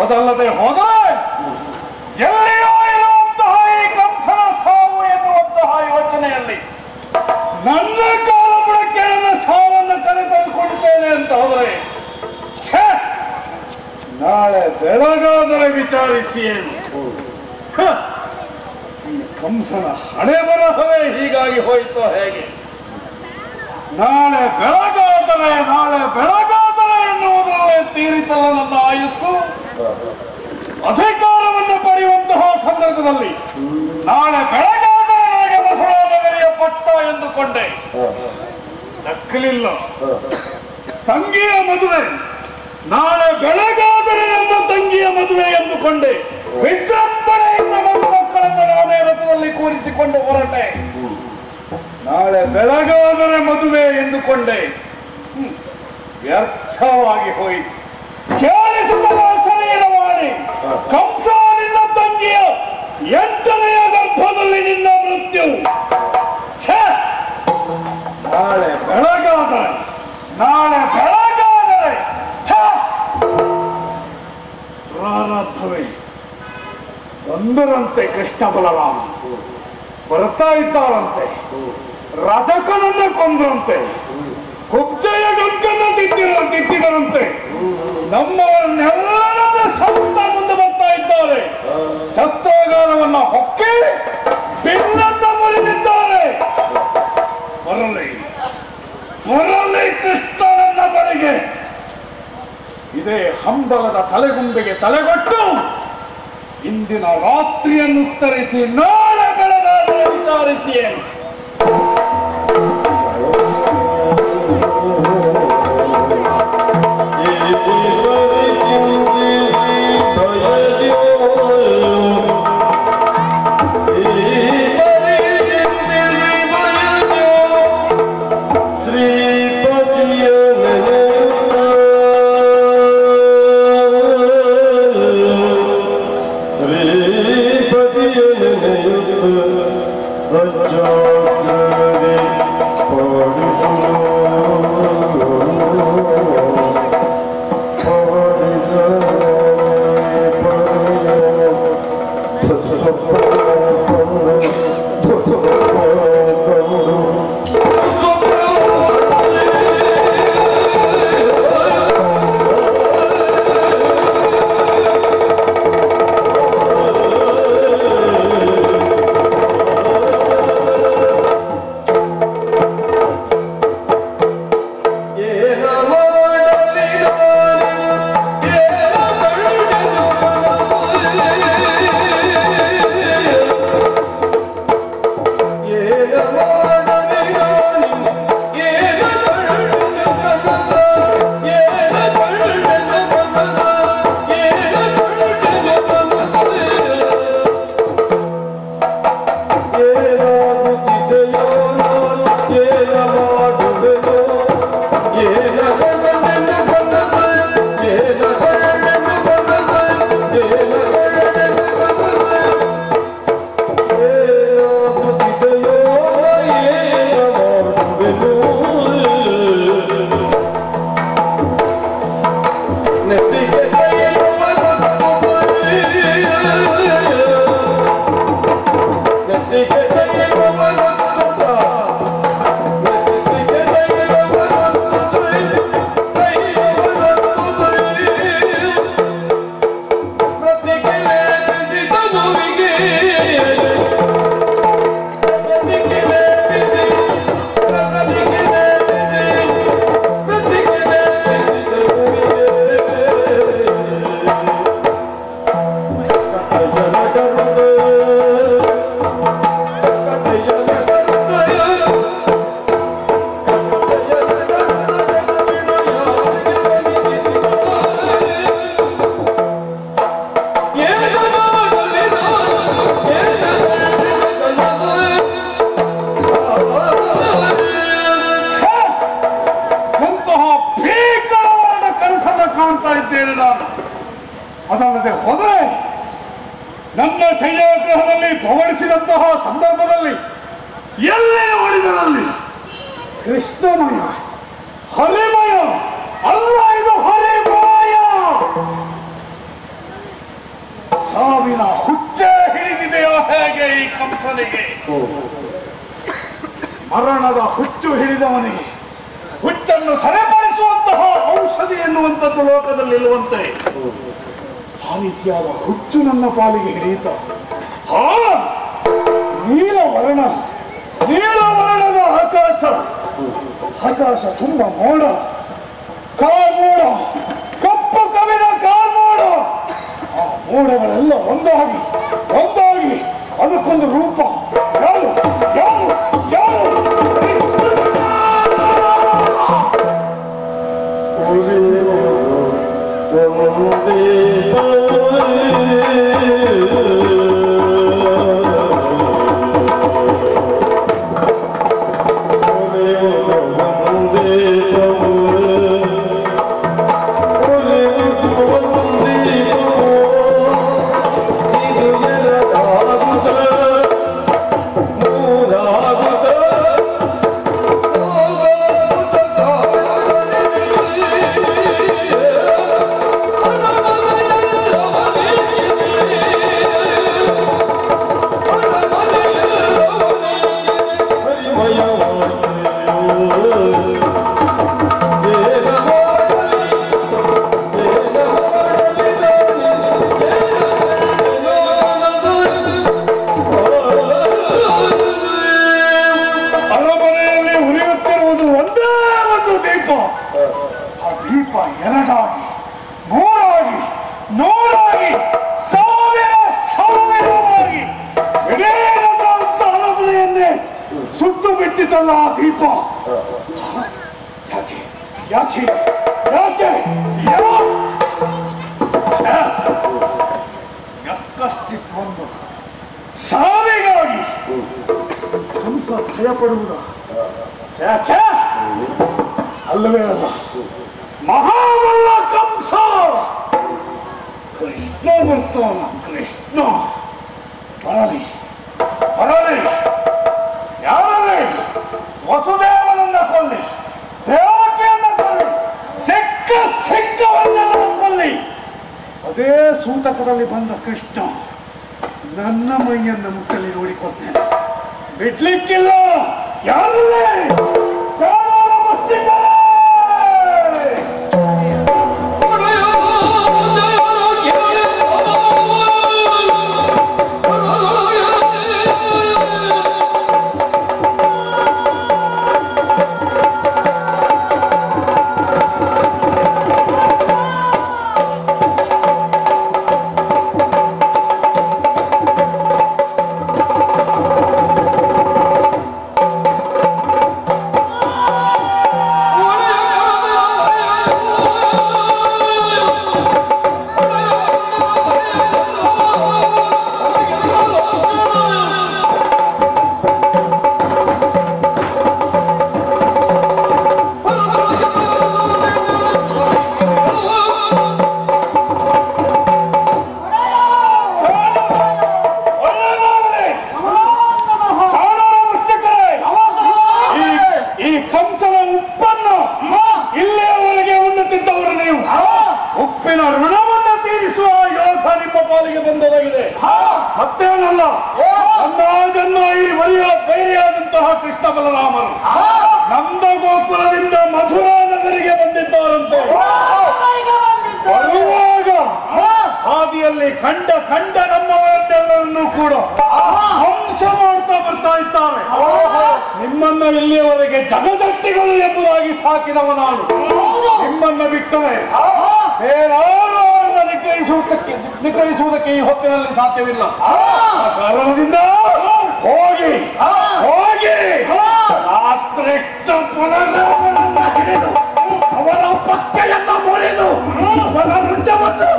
ಅದಲ್ಲದೆ ಹೋದರೆ ಎಲ್ಲಿಯೋ ಇರುವಂತಹ ಈ ಕಂಸನ ಸಾವು ಎನ್ನುವಂತಹ ಯೋಚನೆಯಲ್ಲಿ ನನ್ನ ಕಾಲ ಬುಡಕ್ಕೆ ನನ್ನ ಸಾವನ್ನು ಕರೆತಂದುಕೊಳ್ತೇನೆ ಅಂತ ಹೋದರೆ ನಾಳೆ ಬೆಳಗಾದರೆ ವಿಚಾರಿಸಿ ಏನು ಈ ಕಂಸನ ಹಣೆ ಬರಹವೇ ಹೀಗಾಗಿ ಹೋಯಿತೋ ಹೇಗೆ? ನಾಳೆ ಬೆಳಗಾದರೆ ಎನ್ನುವುದರಲ್ಲೇ ತೀರಿತಲ್ಲ ನನ್ನ ಆಯುಸ್ಸು. ಅಧಿಕಾರವನ್ನು ಪಡೆಯುವಂತಹ ಸಂದರ್ಭದಲ್ಲಿ ನಾಳೆ ಬೆಳಗಾದರೆ ನನಗೆ ಬಸವನಗರಿಯ ಪಟ್ಟ ಎಂದುಕೊಂಡೆ, ದಕ್ಕಲಿಲ್ಲ. ತಂಗಿಯ ಮದುವೆ, ನಾಳೆ ಬೆಳಗಾದರೆ ನನ್ನ ತಂಗಿಯ ಮದುವೆ ಎಂದುಕೊಂಡೆ. ವಿಜೃಂಭಣೆಯಿಂದ ಮಗು ಮಕ್ಕಳನ್ನು ನಾನೇ ರಥದಲ್ಲಿ ಕೂರಿಸಿಕೊಂಡು ಹೊರಟೆ. ನಾಳೆ ಬೆಳಗಾದರೆ ಮದುವೆ ಎಂದುಕೊಂಡೆ, ವ್ಯರ್ಥವಾಗಿ ಹೋಯಿತು. ಕೇಳಿಸುವ ಶರೀರವಾಣಿ, ಕಂಸ ನಿನ್ನ ತಂಗಿಯ 8ನೆಯ ಗರ್ಭದಲ್ಲಿ ನಿನ್ನ ಮೃತ್ಯು. ನಾಳೆ ಬೆಳಗಾದರೆ ಪ್ರಾರಬ್ಧವೇ. ಬಂದರಂತೆ ಕೃಷ್ಣ ಬಲರಾಮ, ಬರ್ತಾ ಇದ್ದಾರಂತೆ. ರಜಕನನ್ನ ಕೊಂದ್ರಂತೆ, ಕುಬ್ಜೆಯ ಗಂಕನ್ನ ತಿದ್ದಿದರಂತೆ. ನಮ್ಮವರನ್ನೆಲ್ಲರನ್ನ ಸತ್ತ ಮುಂದೆ ಬರ್ತಾ ಇದ್ದಾರೆ. ಶಸ್ತ್ರಾಗಾರವನ್ನ ಹೊಕ್ಕಿ ಬಿಲ್ಲನ್ನ ಮುರಿದಿದ್ದಾರೆ. ಬರಲಿ ಕೃಷ್ಣನನ್ನ ಬಳಿಗೆ. ಇದೇ ಹಂಬಲದ ತಲೆಗುಂಬೆಗೆ ತಲೆಗೊಟ್ಟು ಇಂದಿನ ರಾತ್ರಿಯನ್ನು ಉತ್ತರಿಸಿ ನಾಳೆ ಬೆಳಗಾದರೆ ವಿಚಾರಿಸಿ ಏನು. Sajja ಅದಲ್ಲದೆ ಹೋದರೆ ನನ್ನ ಶಯ್ಯಾಗ್ರಹದಲ್ಲಿ ಪವಡಿಸಿದಂತಹ ಸಂದರ್ಭದಲ್ಲಿ ಎಲ್ಲೇ ನೋಡಿದರಲ್ಲಿ ಕೃಷ್ಣಮಯ ಹರಿಮಯ ಅಲ್ಲ, ಇದು ಹರಿಮಯ. ಸಾವಿನ ಹುಚ್ಚೆ ಹಿಡಿದಿದೆಯೋ ಹೇಗೆ ಈ ಕಂಸನಿಗೆ? ಮರಣದ ಹುಚ್ಚು ಹಿಡಿದವನಿಗೆ ಹುಚ್ಚನ್ನು ಸರಿಪಡಿಸುವಂತಹ ಔಷಧಿ ಎನ್ನುವಂಥದ್ದು ಲೋಕದಲ್ಲಿರುವಂತೆ ಆ ರೀತಿಯಾದ ಹುಚ್ಚು ನನ್ನ ಪಾಲಿಗೆ ಹಿಡಿಯುತ್ತ ನೀಲವರ್ಣದ ಆಕಾಶ ತುಂಬ ಮೋಡ, ಕಾರ್ಮೋಡ, ಕಪ್ಪು ಕವಿದ ಕಾರ್ಮೋಡ. ಆ ಮೋಡಗಳೆಲ್ಲ ಒಂದಾಗಿ ಅದಕ್ಕೊಂದು ರೂಪ. ಯಾರು ಯಾರು ಯಾರು ಸುಟ್ಟು ಬಿಟ್ಟಿದ್ದಲ್ಲ ಆ ದೀಪ. ಯಾಕೆ ಯಾಕಷ್ಟಿತ್ ಒಂದು ಸಾವಿಗಾಗಿ ಕಂಸ ಭಯ ಪಡುವುದ? ಅಲ್ಲವೇ ಅಲ್ಲ, ಮಹಾಬಲ್ಲ ಕಂಸ ಕೃಷ್ಣ ಬರ್ತಾನ. ಕೃಷ್ಣ ಬರಲಿ ಯಾರೇ ವಸುದೇವನನ್ನ ಕೊಲ್ಲಿ, ದೇವಕಿಯನ್ನ ಕೊಲ್ಲಿ, ಸಿಕ್ಕವನ್ನೆಲ್ಲ ಕೊಲ್ಲಿ. ಅದೇ ಸೂತಕದಲ್ಲಿ ಬಂದ ಕೃಷ್ಣ ನನ್ನ ಮೈಯನ್ನು ಮುಟ್ಟಲಿ ನೋಡಿಕೊಳ್ತೇನೆ, ಬಿಡ್ಲಿಕ್ಕಿಲ್ಲ. ಯಾರಲ್ಲೇ ತೀರಿಸುವ ಯೋಗ ನಿಮ್ಮ ಪಾಲಿಗೆ ಬಂದದಾಗಿದೆ. ಮತ್ತೇನಲ್ಲ, ನನ್ನ ಜನ್ಮ ಈ ವೈರಿಯಾದಂತಹ ಕೃಷ್ಣ ಬಲರಾಮರು ನಂದ ಗೋಕುಲದಿಂದ ಮಧುರಾ ನಗರಿಗೆ ಬಂದಿದ್ದಾರಂತೆ. ಬರುವಾಗ ಹಾದಿಯಲ್ಲಿ ಕಂಡ ನಮ್ಮವರನ್ನೆಲ್ಲರನ್ನೂ ಕೂಡ ಧ್ವಂಸ ಮಾಡ್ತಾ ಬರ್ತಾ ಇದ್ದಾರೆ. ನಿಮ್ಮನ್ನ ಇಲ್ಲಿಯವರೆಗೆ ಜಗಜಟ್ಟಿಗಳು ಎಂಬುದಾಗಿ ಸಾಕಿದವ ನಾನು. ನಿಮ್ಮನ್ನ ಬಿಟ್ಟರೆ ಬೇರಾರು ಅವರನ್ನು ನಿಗ್ರಹಿಸುವುದಕ್ಕೆ ಈ ಹೊತ್ತಿನಲ್ಲಿ ಸಾಧ್ಯವಿಲ್ಲ. ಆ ಕಾರಣದಿಂದ ಹೋಗಿ ಹಿಡಿದು ಅವರ ಪಕ್ಕೆಯನ್ನ ಮುರಿದು ಅವರ ರುಂಡವನ್ನು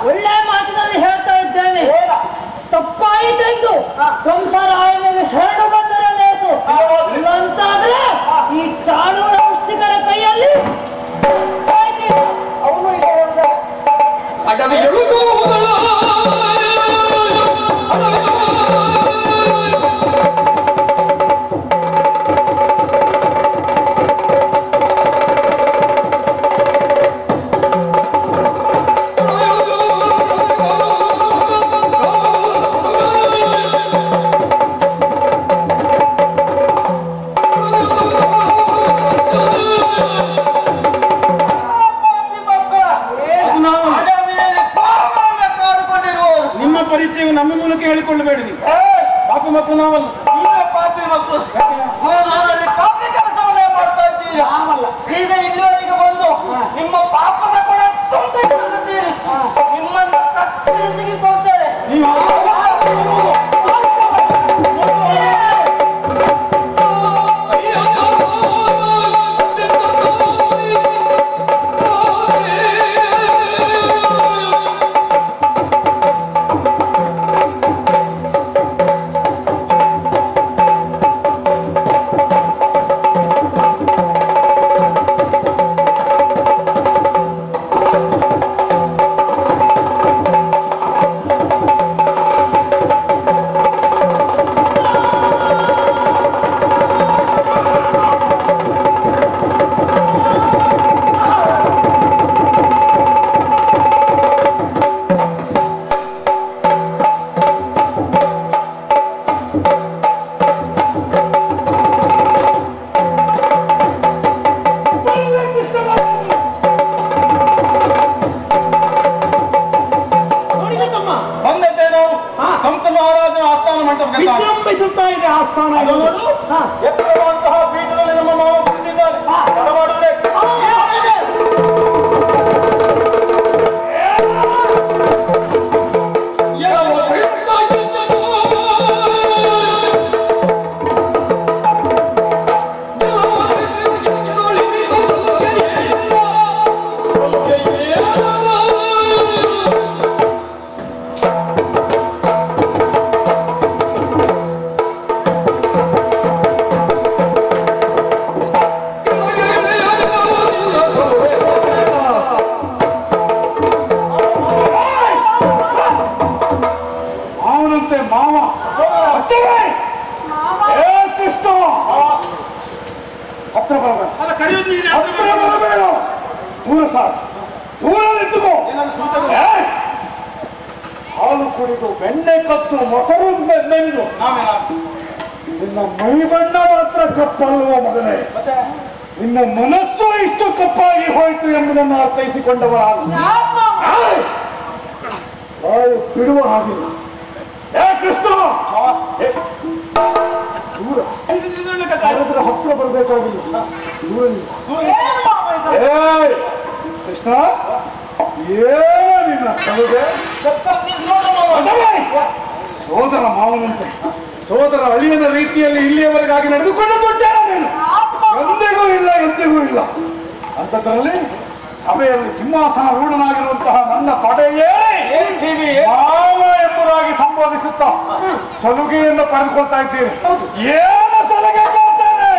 ಒಳ್ಳೆ ಮಾತಿನಲ್ಲಿ ಹೇಳ್ತಾ ಇದ್ದೇನೆ. ತಪ್ಪಾಯಿತೆಂದು ಕಂಸರಾಯನಿಗೆ ಶರಣು ಬಂದರೆ ಲೇಸು, ಇಲ್ಲಂತಾದ್ರೆ ಈ ಚಾಣೂರ ಔಷಧಿಗಳ ಕೈಯಲ್ಲಿ ನಮ್ಮ ಮೂಲಕ ಹೇಳಿಕೊಳ್ಳಬೇಡಿ. ಪಾಪಿ ಮಕ್ಕಳು ನಾವಲ್ಲ. ಪಾಪಿ ಮಕ್ಕಳು ಪಾಪಿ ಕೆಲಸವನ್ನೇ ಮಾಡ್ತಾ ಇದ್ದೀರಾ. ಈಗ ಇಲ್ಲಿವರೆಗೆ ಬಂದು ನಿಮ್ಮ ಪಾಪದ ಕೂಡ ತುಂಬಿಕೊಳ್ಳುತ್ತೀರಿ. ನಿಮ್ಮನ್ನು ತೆಗೆದುಕೊಳ್ತಾರೆ. ವಿಜೃಂಭಿಸುತ್ತಾ ಇದೆ ಆಸ್ಥಾನ. ಎತ್ತರವಂತಹ ಪೀಠದಲ್ಲಿ ನಮ್ಮ ಮಾವ ಬಂದಿದ್ದಾರೆ. ಹಾಲು ಕುಡಿದು ಬೆಣ್ಣೆ ಕತ್ತು ಮೊಸರು ಮೆಂದು ನಿನ್ನ ಮೈ ಬಣ್ಣ ಮಾತ್ರ ಕಪ್ಪಲ್ವ ಮಗನೇ. ನಿಮ್ಮ ಮನಸ್ಸು ಇಷ್ಟು ಕಪ್ಪಾಗಿ ಹೋಯಿತು ಎಂಬುದನ್ನು ಅರ್ಥೈಸಿಕೊಂಡವ ಬಿಡುವ ಹಾಗಿಲ್ಲ. ಕೃಷ್ಣ ದೂರ ಹತ್ತಿರ ಬರಬೇಕಾಗಿಲ್ಲ, ಕೃಷ್ಣ ಏನು ನಿನ್ನ ಸಲುಗೆ? ಸೋದರ ಮಾವನಂತೆ ಸೋದರ ಅಳಿಯನ ರೀತಿಯಲ್ಲಿ ಇಲ್ಲಿಯವರೆಗಾಗಿ ನಡೆದುಕೊಂಡು ಕೊಟ್ಟೇನೆ ನೀನು. ಎಂದಿಗೂ ಇಲ್ಲ ಅಂಥದ್ರಲ್ಲಿ ಸಭೆಯಲ್ಲಿ ಸಿಂಹಾಸನ ರೂಢನಾಗಿರುವಂತಹ ನನ್ನ ತೊಡೆಯೇರಿ ಮಾವ ಎಂಬುದಾಗಿ ಸಂಬೋಧಿಸುತ್ತಾ ಸಲುಗೆಯನ್ನು ಪಡೆದುಕೊಳ್ತಾ ಇದ್ದೀರಿ. ಏನು ಸಲುಗೆ ಕೊಡ್ತೇನೆ?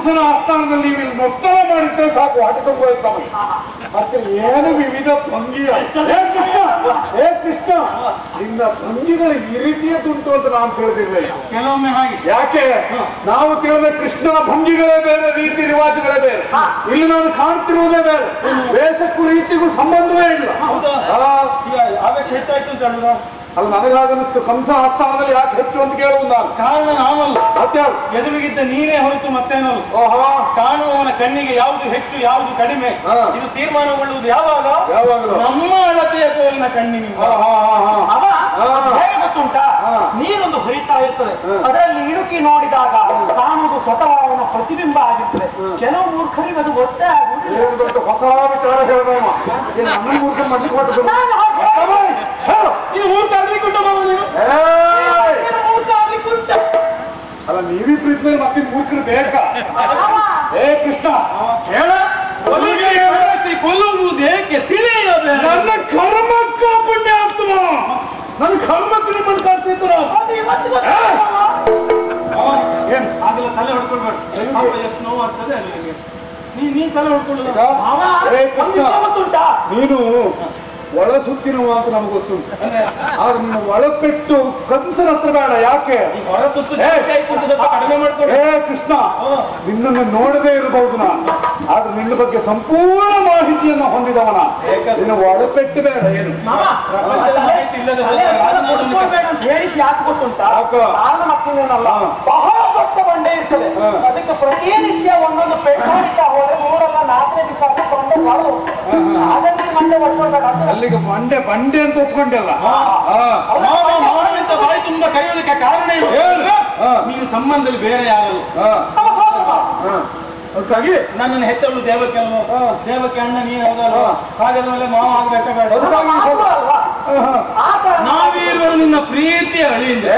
ಕಂಸನ ಆಸ್ಥಾನದಲ್ಲಿ ನೀವು ನರ್ತನ ಮಾಡಿದ್ದೆ ಸಾಕು ಆಟ ಹೋಯ್ತು ನಮಗೆ. ಮತ್ತೆ ಏನು ವಿವಿಧ ಭಂಗಿಯ ಏ ಕೃಷ್ಣ ನಿನ್ನ ಭಂಗಿಗಳು ಈ ರೀತಿಯದುಂಟು ಅಂತ ನಾನು ತಿಳಿದಿರಲಿಲ್ಲ. ಕೆಲವೊಮ್ಮೆ ಹಾಗೆ. ಯಾಕೆ ನಾವು ತಿಳಿದ ಕೃಷ್ಣನ ಭಂಗಿಗಳೇ ಬೇರೆ, ರೀತಿ ರಿವಾಜುಗಳೇ ಬೇರೆ. ಇಲ್ಲಿ ನಾನು ಕಾಣ್ತಿರುವುದೇ ಬೇರೆ. ವೇಷಕ್ಕೂ ರೀತಿಗೂ ಸಂಬಂಧವೇ ಇಲ್ಲ. ಈಗ ಆವೇಶ ಹೆಚ್ಚಾಯ್ತು ಅಂತ ಹೇಳುದ? ಅಲ್ಲಿ ನನಗಾಗನಿಸ್ತು ಕಂಸ ಆಸ್ಥಾನದಲ್ಲಿ ಯಾಕೆ ಹೆಚ್ಚು ಅಂತ ಕೇಳುವುದು ನಾನು. ಕಾರಣ ನಾವಲ್ಲ, ಅತ್ಯಾರು ಎದುರಿಗಿದ್ದ ನೀರೇ ಹೋಯ್ತು ಮತ್ತೇನಲ್ಲ. ಓಹೋ, ಕಾಣುವವನ ಕಣ್ಣಿಗೆ ಯಾವುದು ಹೆಚ್ಚು ಯಾವುದು ಕಡಿಮೆ ಇದು ತೀರ್ಮಾನಗೊಳ್ಳುವುದು ಯಾವಾಗ? ಯಾವಾಗಲೂ ನಮ್ಮ ಅಳತೆಯ ಕೋಲಿನ ಕಣ್ಣಿನಿಂದ. ಹೇಗೆ ಗೊತ್ತುಂಟಾ? ನೀರೊಂದು ಹರಿತಾ ಇರ್ತದೆ, ಅದರಲ್ಲಿ ಇಣುಕಿ ನೋಡಿದಾಗ ಕಾಣುವುದು ಸ್ವತಃ ಅವನ ಪ್ರತಿಬಿಂಬ ಆಗಿರ್ತದೆ. ಕೆಲವು ಮೂರ್ಖರಿಗೆ ಅದು ಗೊತ್ತೇ ಆಗುವುದಿಲ್ಲ. ಏನು ದೊಡ್ಡ ಹೊಸ ವಿಚಾರ ಹೇಳಿದ ನನ್ನ ಮೂರ್ಖ ಮಾಡ್ಲಿಕ್ಕೆ ಹೊರಟು. ಇದು ಮೂರ್ತ ಆಗ್ಲಿಕ್ಕೆ ಉಂಟ ಬಾಬು ನೀನು? ಅಲ್ಲ ನೀವಿಬ್ರು ಇದ್ಮೇಲೆ ಮತ್ತೆ ಮೂರ್ಖರು ಬೇಕಾ? ಏ ಕೃಷ್ಣ ಹೇಳ, ಕೊಲ್ಲುವುದೇಕೆ ತಿಳಿಯಬೇಕು. ನನ್ನ ಕರ್ಮಕ್ಕ ಪುಣ್ಯ ಆಗ್ತದ, ನನ್ನ ಕರ್ಮಕ್ಕೆ ನಿಮ್ಮನ್ನು ಕರ್ಸಿತ್ತು. ಏನ್ ಆಗಲ್ಲ, ತಲೆ ಹೊಡ್ಕೊಳ್ಬೇಡ. ಎಷ್ಟು ನೋವು ಆಗ್ತದೆ ಅಲ್ಲಿ ನಿಮಗೆ. ನೀನ್ ತಲೆ ಹೊಡ್ಕೊಳ್ಳುದು. ಏ ಕೃಷ್ಣ ನೀನು ಒಳ ಸುತ್ತಿನವ ಅಂತ ನಮ್ಗೆ ಗೊತ್ತುಂಟು. ಆದ್ರೆ ನೀನು ಒಳಪೆಟ್ಟು ಕಂಸನ ಹತ್ರ ಬೇಡ. ಯಾಕೆ ಹೊರ ಸುತ್ತು ಕಡಿಮೆ ಮಾಡ್ಕೊಂಡು. ಏ ಕೃಷ್ಣ ನಿನ್ನನ್ನು ನೋಡದೇ ಇರಬಹುದು ನಾನು, ಆದ್ರೆ ನಿನ್ನ ಬಗ್ಗೆ ಸಂಪೂರ್ಣ ಮಾಹಿತಿಯನ್ನು ಹೊಂದಿದವನ. ನಿನ್ನ ಒಳಪೆಟ್ಟು ಬೇಡ. ಏನು ಪ್ರಪಂಚದ ಮಾಹಿತಿ ಇಲ್ಲದೆ ಹೇಳಿದ್ ಯಾಕೆ ಗೊತ್ತುಂಟಾ? ನಾನು ಮತ್ತಿನ್ನೇನಲ್ಲ, ಬಹಳ ದೊಡ್ಡ ಬಂಡೆ ಇರ್ತದೆ. ಅದಕ್ಕೆ ಪ್ರತಿನಿತ್ಯ ಒಂದೊಂದು ಪೆಟ್ಟ ಹೋದ್ರೆ 3-4 ದಿವಸ ಬಂಡೆ ಬಾಳು. ಹಾಗಾಗಿ ಮಂಡೆ ಬರ್ಕೊಳ್ಬೇಡ. ಅಲ್ಲಿಗೆ ಬಂಡೆ ಬಂಡೆ ಅಂತ ಒಪ್ಕೊಂಡೆಲ್ಲ. ಮಾವಿಂತ ಬಾಯಿ ತುಂಬಾ ಕರೆಯೋದಕ್ಕೆ ಕಾರಣ ಏನು? ನೀನು ಸಂಬಂಧದಲ್ಲಿ ಬೇರೆ ಯಾರಲ್ಲ. ಅದಕ್ಕಾಗಿ ನನ್ನನ್ನು ಹೆತ್ತಳು ದೇವಕ್ಕೆ ಅಲ್ವ? ದೇವಕ್ಕೆ ಅಣ್ಣ ನೀನು ಹೋಗಲ್ವ? ಹಾಗಾದ್ಮೇಲೆ ಮಾವ ಆಗ್ಬೇಕಾ ಬೇಡ? ನಾವೀರುವರು ನಿನ್ನ ಪ್ರೀತಿಯ ಅಳಿಯಿಂದ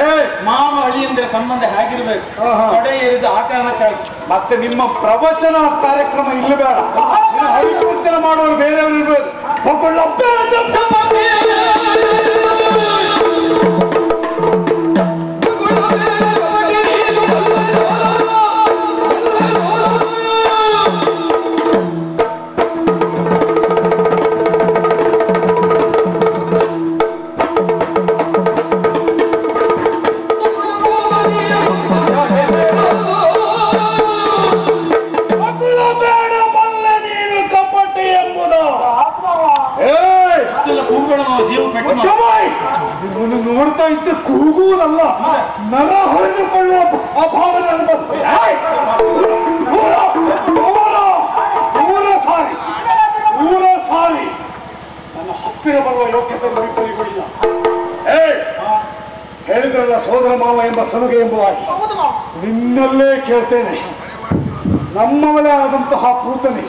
ಮಾವ ಅಳಿಯಿಂದ ಸಂಬಂಧ ಹೇಗಿರ್ಬೇಕು? ಕಡೆ ಏರಿದ ಆ ಕಾರಣಕ್ಕಾಗಿ. ಮತ್ತೆ ನಿಮ್ಮ ಪ್ರವಚನ ಕಾರ್ಯಕ್ರಮ ಇಲ್ಲಿ ಬೇಡ. ಹರಿಕೀರ್ತನ ಮಾಡುವವರು ಬೇರೆಯವರು ಇರ್ಬೋದು. ನೋಡ್ತಾ ಇದ್ದ ಕೂಗುವುದಲ್ಲ, ನರ ಹೊಡೆದುಕೊಳ್ಳುವ ಅಭಾವನೆ ಅನುಭವಿಸ್ತದೆ. ಮೂರ ಸಾರಿ ನನ್ನ ಹತ್ತಿರ ಬರುವ ಯೋಗ್ಯತೆ ವಿಫಲಿಗಳಿಲ್ಲ. ಹೇಳಿದ್ರಲ್ಲ ಸೋದರ ಮಾವ ಎಂಬ ಸಲುಗೆ ಎಂಬುದಾಗಿ ನಿನ್ನಲ್ಲೇ ಕೇಳ್ತೇನೆ. ನಮ್ಮವಳೇ ಆದಂತಹ ಪೂತನಿ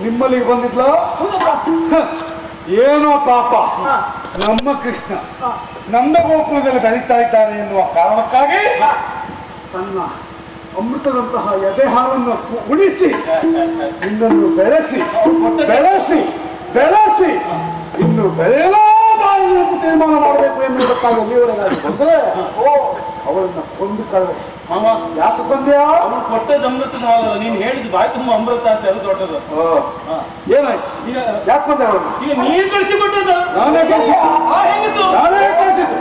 ನಿಮ್ಮಲ್ಲಿಗೆ ಬಂದಿದ್ಲ? ಏನೋ ಪಾಪ ನಮ್ಮ ಕೃಷ್ಣ ನಂದಗೋಕುಲದಲ್ಲಿ ಬೆಳೀತಾ ಇದ್ದಾನೆ ಎನ್ನುವ ಕಾರಣಕ್ಕಾಗಿ ತನ್ನ ಅಮೃತದಂತಹ ಎದೆ ಹಾಲನ್ನು ಉಳಿಸಿ ನಿನ್ನನ್ನು ಬೆಳೆಸಿ ಬೆಳೆಸಿ ಬೆಳೆಸಿ ಇನ್ನು ಬೆಳೆಯಲಾಬಾರದು ಎಂದು ತೀರ್ಮಾನ ಮಾಡಬೇಕು ಎನ್ನುವುದಕ್ಕಾಗಿ ಅಲ್ಲಿವರೆಗಾಗಿ ಬಂದರೆ ಅವಳನ್ನ ಕೊಂದು ಕಳೆದೆ. ಯಾಕೆ ಬಂದ್ಯಾ? ಅವನು ಕೊಟ್ಟದ್ದು ಅಮೃತದ ಹಾಲಲ್ಲ, ನೀನು ಹೇಳಿದ್ದು ಬಾಯಿ ತುಂಬ ಅಮೃತ ಅಂತ ಅದು ದೊಡ್ಡದು. ಏನಾಯ್ತು? ಈಗ ಯಾಕೆ ಬಂದೆ ಅವಳು? ಈಗ ನೀರು ಕಳಿಸಿಕೊಟ್ಟದ್ದು ನಾನೇ ಕಳಿಸಿದ್ದು. ಆ ಹೆಂಗಸು ನಾನೇ ಕಳಿಸಿದ್ದು.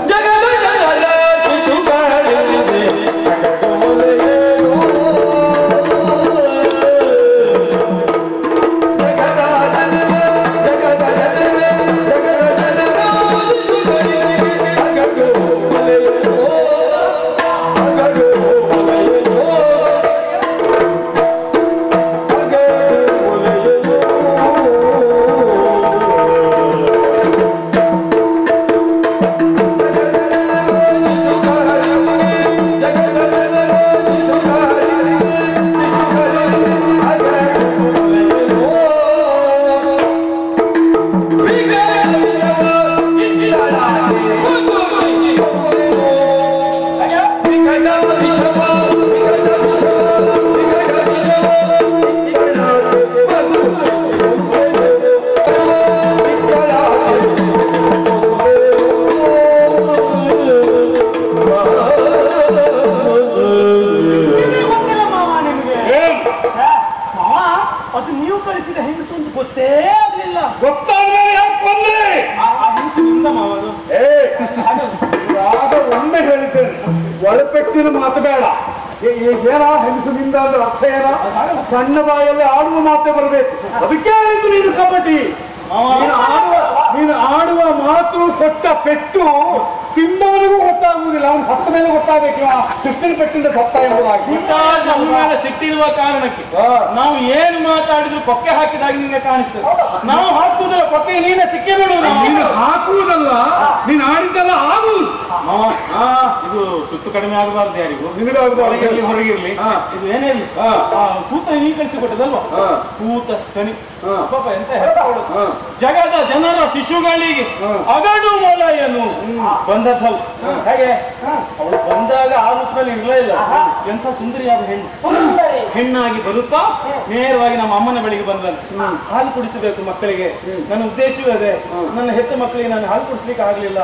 ಹೆಂಗಸಿನ ಮಾತು ಬೇಡ. ಏನ ಹೆಂಗಸಿನಿಂದ ಅಂದ್ರೆ ಅರ್ಥ ಏನ? ಸಣ್ಣ ಬಾಯಲ್ಲಿ ಆಡುವ ಮಾತೆ ಬರಬೇಕು. ಅದಕ್ಕೆ ಇದು ನೀನು ಕಬಡ್ಡಿ. ನೀನು ಆಡುವ ಮಾತು ಕೊಟ್ಟ ಪೆಟ್ಟು ತಿಂದವನಿಗೂ ಗೊತ್ತಾಗುವುದಿಲ್ಲ. ಅವನು ಸತ್ತ ಮೇಲೆ ಗೊತ್ತಾಗಬೇಕು ಸಿಟ್ಟಿನ ಪೆಟ್ಟಿಂದ ಸತ್ತ ಎಂಬುದಾಗಿ. ನಮ್ಮ ಮೇಲೆ ಸಿಟ್ಟಿರುವ ಕಾರಣಕ್ಕೆ ನಾವು ಏನು ಮಾತಾಡಿದ್ರು ಕೊಕ್ಕೆ ಹಾಕಿದಾಗ ನಿಮಗೆ ಕಾಣಿಸ್ತದೆ. ನಾವು ಹಾಕುವುದಲ್ಲ, ಕೊಕ್ಕೆ ನೀನೇ ಸಿಕ್ಕಿ ಬಿಡುವುದು. ನೀನು ಹಾಕುವುದಲ್ಲ, ನೀನು ಆಡಿದ್ದಲ್ಲ ಆಗುವುದು. ಇದು ಸುತ್ತು ಕಡಿಮೆ ಆಗಬಾರ್ದು ಯಾರಿಗೂ. ನಿನಗಾಗಬಾರ್ದು, ಹೊರಗಿರ್ಲಿ. ಇದು ಏನೇ ಇರಲಿ, ಕೂತ ನೀ ಕಳಿಸಿಕೊಟ್ಟದಲ್ವಾ? ಕೂತ ಸ್ತನಿ ಪಾಪ ಎಂತ ಹೇಳ್ಕೊಳ್ಳೋದು. ಜಗದ ಜನರ ಶಿಶುಗಳಿಗೆ ಅಗಡು ಮೊಲೆಯನ್ನು ಬಂದದ್ದವು. ಹಾಗೆ ಅವಳು ಬಂದಾಗ ಆ ರೂಪದಲ್ಲಿ ಇರಲೇ ಇಲ್ಲ. ಎಂಥ ಸುಂದರಿಯಾದ ಹೆಣ್ಣಾಗಿ ಬರುತ್ತಾ ನೇರವಾಗಿ ನಮ್ಮ ಅಮ್ಮನ ಬಳಿಗೆ ಬಂದನು. ಹಾಲು ಕುಡಿಸಬೇಕು ಮಕ್ಕಳಿಗೆ. ನನ್ನ ಉದ್ದೇಶವೇ ಅದೇ. ನನ್ನ ಹೆತ್ತ ಮಕ್ಕಳಿಗೆ ನಾನು ಹಾಲು ಕುಡಿಸ್ಲಿಕ್ಕೆ ಆಗಲಿಲ್ಲ,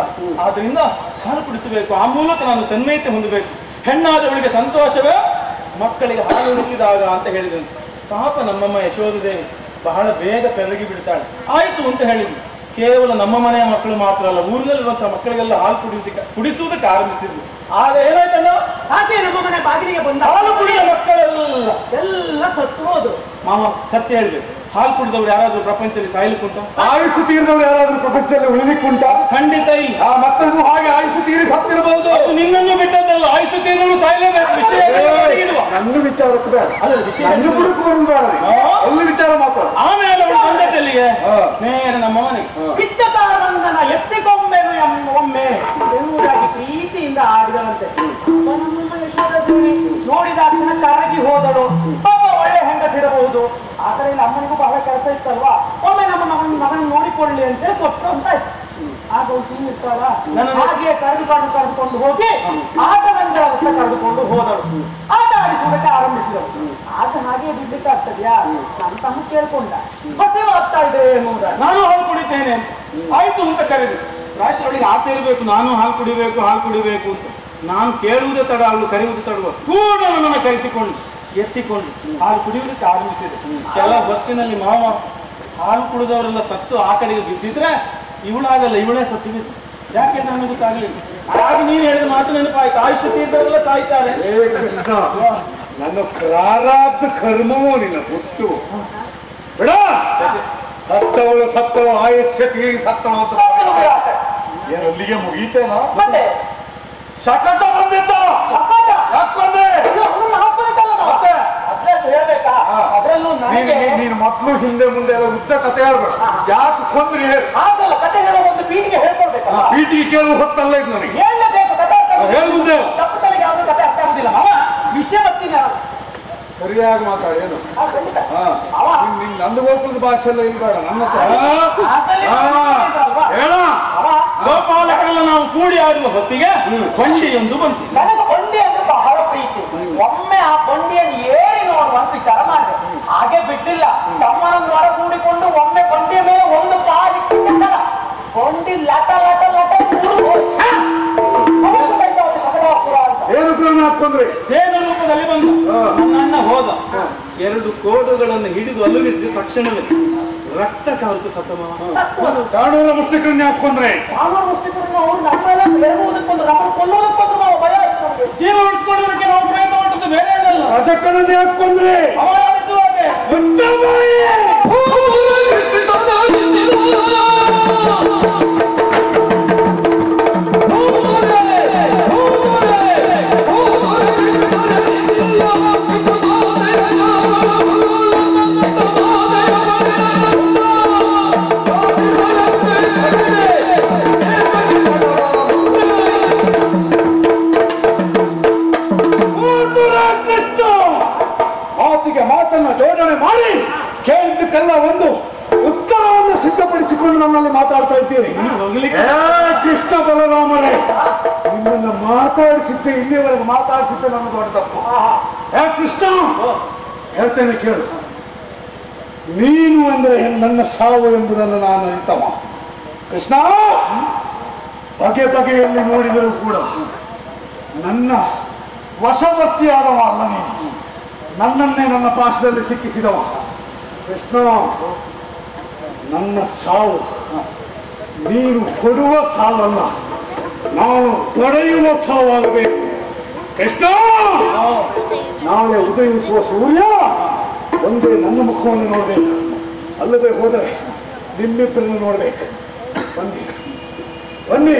ಆದ್ರಿಂದ ಹಾಲು ಕುಡಿಸಬೇಕು. ಆ ಮೂಲಕ ನಾನು ತನ್ಮಯತೆ ಹೊಂದಬೇಕು. ಹೆಣ್ಣಾದವಳಿಗೆ ಸಂತೋಷವೇ ಮಕ್ಕಳಿಗೆ ಹಾಲು ಉಳಿಸಿದಾಗ ಅಂತ ಹೇಳಿದನು. ಪಾಪ ನಮ್ಮಮ್ಮ ಯಶೋಧದೇವಿ ಬಹಳ ಬೇಗ ಬೆರಗಿ ಬಿಡ್ತಾಳೆ. ಆಯ್ತು ಅಂತ ಹೇಳಿದ್ವಿ. ಕೇವಲ ನಮ್ಮ ಮನೆಯ ಮಕ್ಕಳು ಮಾತ್ರ ಅಲ್ಲ, ಊರಿನಲ್ಲಿರುವಂತಹ ಮಕ್ಕಳಿಗೆಲ್ಲ ಹಾಲು ಕುಡಿಸುವುದಕ್ಕೆ ಆರಂಭಿಸಿದ್ವಿ. ಆಗ ಏನಾಯ್ತಲ್ಲ, ಹಾಗೆ ನಮ್ಮ ಮನೆ ಬಾಗಿಲಿಗೆ ಬಂದ ಹಾಲು ಕುಡಿದ ಮಕ್ಕಳೆಲ್ಲ ಎಲ್ಲ ಸತ್ತು ಹೋದ್ರು. ಮಾಮ ಸತ್ಯ ಹೇಳ್ಬೇಕು, ಹಾಲು ಕುಡಿದವ್ರು ಯಾರಾದ್ರೂ ಪ್ರಪಂಚದಲ್ಲಿ ಸಾಯ್ಲಿಕ್ಕುಂಟ? ಆಯುಷು ತೀರಿದವ್ರು ಯಾರಾದ್ರೂ ಪ್ರಪಂಚದಲ್ಲಿ ಉಳಿಲಿಕ್ಕುಂಟ? ಖಂಡಿತ ಇಲ್ಲ. ಮತ್ತೊಂದು ಹಾಗೆ ಆಯುಷು ತೀರಿ ಸತ್ತಿರಬಹುದು. ಅದು ನಿನ್ನನ್ನು ಬಿಟ್ಟದ್ದಲ್ಲ, ಆಯುಷು ತೀರಲು ಸಾಯಲೇಬೇಕು. ವಿಷಯ ನನ್ನ ವಿಚಾರಕ್ಕೆ ಬೇಡ, ಅಲ್ಲ ವಿಷಯ ನನ್ನ ಬುಡಕ್ಕೆ ಬರುವುದು ಬೇಡ. ಎಲ್ಲಿ ವಿಚಾರ ಮಾತಾಡ. ಆಮೇಲೆ ಅವಳು ಬಂದದ್ದಲ್ಲಿಗೆ ನೇರ ನಮ್ಮ ಮನೆಗೆ. ಪಿಚ್ಚತಾರಂದನ ಎತ್ತಿಕೊಂಬೆನು ಒಮ್ಮೆ ಎನ್ನುವುದಾಗಿ ಪ್ರೀತಿಯಿಂದ ಆಡಿದವಂತೆ. ನಮ್ಮಮ್ಮ ಯಶೋಧದೇವಿ ನೋಡಿದ ಕ್ಷಣ ಕರಗಿ ಹೋದಳು. ಪಾಪ ಒಳ್ಳೆ ಹೆಂಗಸಿರಬಹುದು, ಆ ಕಡೆ ಅಮ್ಮನಿಗೂ ಬಹಳ ಕೆಲಸ ಇತ್ತಲ್ವಾ. ಒಮ್ಮೆ ನಮ್ಮ ಮಗನ ನೋಡಿಕೊಳ್ಳಿ ಅಂತ ಕೊಟ್ಟು ಅಂತ ಆಯ್ತು. ಆಗ ಸುಮ್ಮನೆ ಇರ್ತಾಳ, ಹಾಗೆ ಕರೆದುಕೊಂಡು ಹೋಗಿ ಆಟದಂಗಳ ಕರೆದುಕೊಂಡು ಹೋದಳು. ಆಟ ಆಡಿಸುವುದಕ್ಕೆ ಆರಂಭಿಸಿದಳು. ಆಟ ಹಾಗೆ ಬಿಡ್ಲಿಕ್ಕೆ ಆಗ್ತದ್ಯಾ? ನನ್ನ ತಮ್ಮ ಕೇಳ್ಕೊಂಡ ಹಸಿವು ಆಗ್ತಾ ಇದೆ ಎನ್ನುವುದಾಗಿ ನಾನು ಹಾಲು ಕುಡಿತೇನೆ ಅಂತ ಆಯ್ತು ಅಂತ ಕರೆದು. ರಾಶಿ ಅವಳಿಗೆ ಆಸೆ ಇರಬೇಕು, ನಾನು ಹಾಲು ಕುಡಿಬೇಕು ಅಂತ. ನಾನು ಕೇಳುವುದೇ ತಡ, ಅವಳು ಕರೆಯುವುದು ತಡುವ ಕೂಡ ನನ್ನನ್ನು ಕರೆಸಿಕೊಂಡು ಎತ್ತಿಕೊಂಡು ಹಾಲು ಕುಡಿಯುವುದಕ್ಕೆ ಆರಂಭಿಸಿದೆ. ಕೆಲ ಹೊತ್ತಿನಲ್ಲಿ ಮಾವ ಹಾಲು ಕುಡಿದವರೆಲ್ಲ ಸತ್ತು ಆ ಕಡೆಗೆ ಬಿದ್ದಿದ್ರೆ ಇವಳಾಗಲ್ಲ, ಇವಳೇ ಸತ್ತು ಬಿದ್ದು. ಯಾಕೆ ನನಗೆ ಗೊತ್ತಾಗ್ಲಿಲ್ಲ. ಹಾಗೆ ನೀನು ಹೇಳಿದ ಮಾತು ನೆನಪಾಯ್ತು. ಆಯುಷ್ಯ ತೀರ್ದವರೆಲ್ಲ ಸಾಯ್ತಾರೆ. ನನ್ನ ಪ್ರಾರಬ್ಧ ಕರ್ಮವೋ ನಿನ್ನ ಹುಟ್ಟು ಬಿಡ. ಸತ್ತವಳು ಆಯುಷ್ಯ ತೀರಿ ಸತ್ತವಳು ಏನು ಅಲ್ಲಿಗೆ ಮುಗೀತೇನ? ಮತ್ತೆ ಶಕಟ ಬಂದಿತ್ತ ಯಾಕೊಂದ್ರೆ ಹೇಳ್ಬೇಕಾ? ಅದ್ರಲ್ಲೂ ನೀನು ಮೊದಲು ಹಿಂದೆ ಮುಂದೆ ಎಲ್ಲ ಉದ್ದ ಕಥೆ ಹೇಳ್ಬೇಡ. ಯಾಕೆ ಕೊಂದ್ರಿ ಆಗಲ್ಲ, ಕಥೆ ಹೇಳೋ ಒಂದು ಪೀಟಿಗೆ ಹೇಳ್ಕೊಡ್ಬೇಕಲ್ಲ. ಪೀಟಿಗೆ ಕೇಳುವ ಹೊತ್ತಲ್ಲ ಇದು ನನಗೆ. ಹೇಳಲೇಬೇಕು, ಕಥೆ ಹೇಳು ಮುಂದೆ. ತಪ್ಪು ತಲೆಗೆ ಯಾವ್ದು ಕಥೆ ಅರ್ಥ ಆಗುದಿಲ್ಲ. ಮಾವ ವಿಷಯ ಬರ್ತೀನಿ ಸರಿಯಾಗಿ ಮಾತಾಡಿ. ಏನು ನಿನ್ ನಂದು ಗೋಕುಲದ ಭಾಷೆ ಎಲ್ಲ ಇಲ್ಬೇಡ ನನ್ನ ಹೇಳ. ಗೋಪಾಲಕರೆಲ್ಲ ನಾವು ಕೂಡಿ ಆಡುವ ಹೊತ್ತಿಗೆ ಕೊಂಡಿಯೊಂದು ಬಂತು. ನನಗೆ ಕೊಂಡಿ ಅಂದ್ರೆ ಬಹಳ ಪ್ರೀತಿ. ಒಮ್ಮೆ ಆ ಕೊಂಡಿಯನ್ನು ಏರಿ ನೋಡುವಂತ ವಿಚಾರ ಮಾಡಿದೆ. ಹಾಗೆ ಬಿಡ್ಲಿಲ್ಲ. ತಮ್ಮನನ್ನು ಹೊರ ಕೂಡಿಕೊಂಡು ಒಮ್ಮೆ ಕೊಂಡಿಯ ಮೇಲೆ ಒಂದು ಕಾಲಿಟ್ಟಿದ್ದ ಕೊಂಡಿ ಲಟ ಲಟ ಲಟ ಏನು ಕ್ರಮ ಹಾಕೊಂಡ್ರಿ? ದೇವ ರೂಪದಲ್ಲಿ ಬಂದು ನನ್ನ ಅಣ್ಣ ಹೋದ. 2 ಕೋಡುಗಳನ್ನು ಹಿಡಿದು ಅಲುಗಿಸಿದ ತಕ್ಷಣವೇ ರಕ್ತ ಕಾರುತ್ತು ಸತ್ತಮ. ಚಾಣೂರ ಮುಷ್ಟಿಕರನ್ನ ಹಾಕೊಂಡ್ರೆ ಜೀವ ಉಳಿಸ್ಕೊಳ್ಳೋದಕ್ಕೆ ನಾವು ಪ್ರಯತ್ನ ಮಾಡಿದ್ದು ಬೇರೆ ಏನಲ್ಲ. ರಜಕರನ್ನೇ ಹಾಕೊಂಡ್ರೆ ಮಾತನ್ನ ಜೋಡಣೆ ಮಾಡಿ ಕೇಳಿದ್ದಕ್ಕೆಲ್ಲ ಒಂದು ಉತ್ತರವನ್ನು ಸಿದ್ಧಪಡಿಸಿಕೊಂಡು ನಮ್ಮಲ್ಲಿ ಮಾತಾಡ್ತಾ ಇದ್ದೀರಿ. ಕೃಷ್ಣ ಬಲರಾಮರೇ, ನಿಮ್ಮನ್ನು ಮಾತಾಡಿಸಿದ್ದೆ, ಇಲ್ಲಿಯವರೆಗೆ ಮಾತಾಡಿಸಿದ್ದೆ ನನ್ನ ದೊಡ್ಡ ತಪ್ಪು. ಕೃಷ್ಣ ಹೇಳ್ತೇನೆ ಕೇಳು. ನೀನು ಅಂದ್ರೆ ನನ್ನ ಸಾವು ಎಂಬುದನ್ನು ನಾನು ಅರಿತವ. ಕೃಷ್ಣ, ಬಗೆ ಬಗೆಯಲ್ಲಿ ನೋಡಿದರೂ ಕೂಡ ನನ್ನ ವಶವರ್ತಿಯಾದವ ಅಲ್ಲ ನೀನು. ನನ್ನನ್ನೇ ನನ್ನ ಪಾಶದಲ್ಲಿ ಸಿಕ್ಕಿಸಿದವ. ಕೃಷ್ಣ, ನನ್ನ ಸಾವು ನೀನು ಕೊಡುವ ಸಾವಲ್ಲ, ನಾವು ತೊಡೆಯುವ ಸಾವಾಗಬೇಕು. ಕೃಷ್ಣ ನಾಳೆ ಉದಯಿಸುವ ಸೂರ್ಯ ಒಂದೇ ನನ್ನ ಮುಖವನ್ನು ನೋಡ್ಬೇಕು, ಅಲ್ಲದೆ ಹೋದರೆ ನಿಮ್ಮಿಬ್ಬರನ್ನು ನೋಡ್ಬೇಕು. ಬನ್ನಿ ಬನ್ನಿ.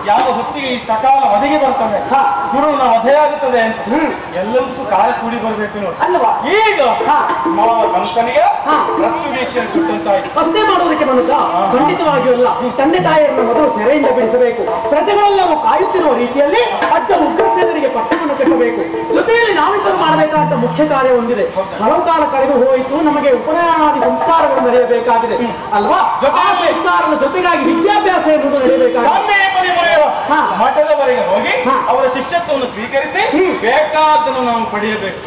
ಯಾವ ಹೊತ್ತಿಗೆ ಈ ಸಕಾಲ ವಧೆಗೆ ಬರ್ತದೆ, ಗುರುವಿನ ವಧೆಯಾಗುತ್ತದೆ ಅಂತ ಎಲ್ಲದಕ್ಕೂ ಕಾಲ ಕೂಡಿ ಬರ್ಬೇಕು ನೋಡಿ ಅಲ್ವಾ. ಈಗ ಮಾವ ಕಂಸನಿಗೆ ಮೃತ್ಯುದೀಕ್ಷೆಯನ್ನು ಕೊಟ್ಟಂತಾಯ್ತು. ಅಷ್ಟೇ ಮಾಡೋದಕ್ಕೆ ಬಂದ ಖಂಡಿತವಾಗಿಯೂ ಅಲ್ಲ. ತಂದೆ ತಾಯಿಯರನ್ನು ಮೊದಲು ಸೆರೆಯಿಂದ ಬಿಡಿಸಬೇಕು. ಪ್ರಜೆಗಳೆಲ್ಲವೂ ಕಾಯುತ್ತಿರುವ ರೀತಿಯಲ್ಲಿ ಅಜ್ಜ ಉಗ್ರಸೇನರಿಗೆ ಪಟ್ಟವನ್ನು ಕಟ್ಟಬೇಕು. ಜೊತೆಯಲ್ಲಿ ನಾವಿಬ್ಬರು ಮಾಡಬೇಕಾದ ಮುಖ್ಯ ಕಾರ್ಯ ಹೊಂದಿದೆ. ಹಲವು ಕಾಲ ಕಳೆದು ಹೋಯಿತು, ನಮಗೆ ಉಪನಯನಾದಿ ಸಂಸ್ಕಾರಗಳು ನಡೆಯಬೇಕಾಗಿದೆ ಅಲ್ವಾ. ಸಂಸ್ಕಾರದ ಜೊತೆಗಾಗಿ ವಿದ್ಯಾಭ್ಯಾಸ ಎನ್ನುವುದು ನಡೆಯಬೇಕಾಗಿದೆ. ಮಠದವರೆಗೆ ಹೋಗಿ ಅವರ ಶಿಷ್ಯತ್ವವನ್ನು ಸ್ವೀಕರಿಸಿ ಬೇಕಾದನ್ನು ನಾವು ಪಡೆಯಬೇಕು.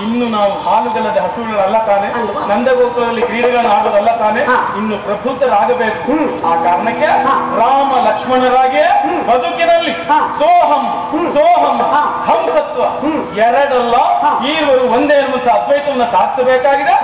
ಇನ್ನು ನಾವು ಹಾಲುಗಲ್ಲದೆ ಹಸುಗಳಲ್ಲ ತಾನೆ, ನಂದಗೋಕುಲದಲ್ಲಿ ಕ್ರೀಡೆಗಳನ್ನು ಆಡೋದಲ್ಲ ತಾನೆ, ಇನ್ನು ಪ್ರಬುದ್ಧರಾಗಬೇಕು. ಆ ಕಾರಣಕ್ಕೆ ರಾಮ ಲಕ್ಷ್ಮಣರಾಗಿ ಬದುಕಿನಲ್ಲಿ ಸೋಹಂ ಸೋಹಂ ಹಂಸತ್ವ ಎರಡಲ್ಲ, ಈವರು ಒಂದೇ ಎಂಬ ಅದ್ವೈತವನ್ನು ಸಾಧಿಸಬೇಕಾಗಿದೆ.